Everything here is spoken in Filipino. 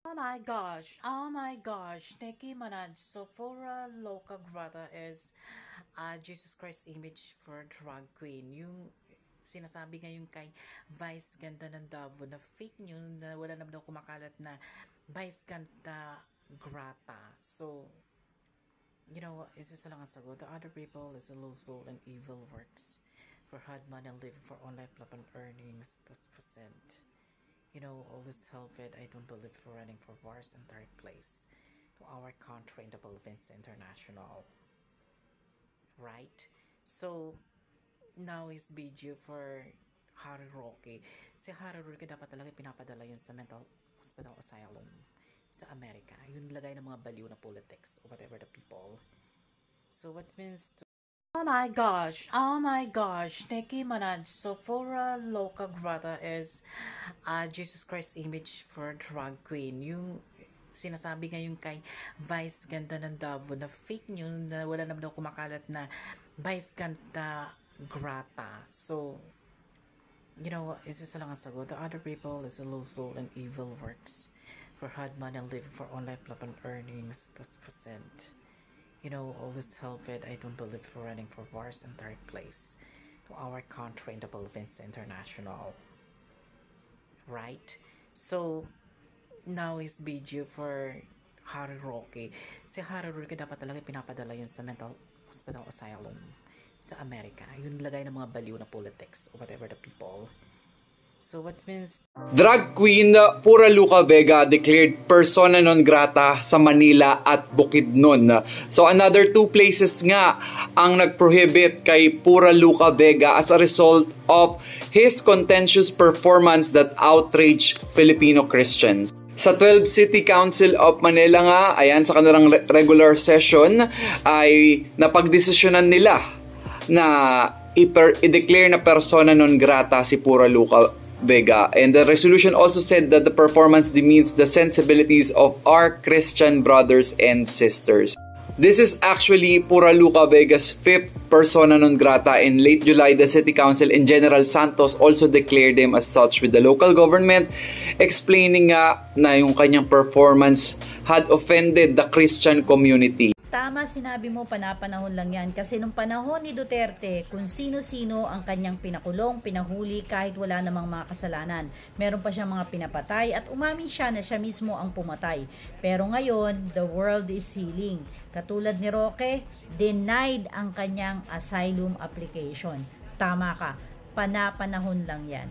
Oh my gosh, Nicki Minaj. So Sephora Loca Grata is Jesus Christ image for drag queen. Yung sinasabi ngayon kay Vice Ganda ng Davao na fake news na wala naman daw kumakalat na Vice Ganda Grata. So, is this lang ang sagot? The other people is a low soul and evil works for hard money living for online platform earnings plus percent. All this helped. I don't believe for running for wars in third place to our country in the Philippines International. Right? So, now is video for Harry Roque. Si Harry Roque dapat talaga pinapadala yun sa mental hospital asylum sa Amerika. Yung lagay ng mga baliw na politics or whatever the people. So, what means to Oh my gosh, Nicki Minaj. So Sephora Loca Grata is Jesus Christ image for drag queen. Yung sinasabi ngayon kay Vice Ganda ng Davao na fake news na wala naman daw kumakalat na Vice Ganda Grata. So, is this lang ang sagot? The other people is a low soul and evil works for hard money living for online platform earnings plus percent. All this helped. I don't believe for running for wars in third place to our country in the Philippines International. Right? So, now is video for Harry Roque. Si Harry Roque dapat talaga pinapadala yun sa mental hospital asylum sa Amerika. Yung lagay ng mga baliw na politics or whatever the people. So what means Drag queen Pura Luca Vega declared persona non grata sa Manila at Bukidnon. So another two places nga ang nagprohibit kay Pura Luca Vega as a result of his contentious performance that outraged Filipino Christians. Sa 12 City Council of Manila nga, ayan sa kanilang regular session ay napagdesisyonan nila na i-declare na persona non grata si Pura Luca Vega. And the resolution also said that the performance demeans the sensibilities of our Christian brothers and sisters. This is actually Pura Luca Vega's fifth persona non grata. In late July, the City Council and General Santos also declared him as such with the local government, explaining nga na yung kanyang performance had offended the Christian community. Tama, sinabi mo, panapanahon lang yan. Kasi nung panahon ni Duterte, kung sino-sino ang kanyang pinakulong, pinahuli kahit wala namang mga kasalanan. Meron pa siyang mga pinapatay at umamin siya na siya mismo ang pumatay. Pero ngayon, the world is healing. Katulad ni Roque, denied ang kanyang asylum application. Tama ka, panapanahon lang yan.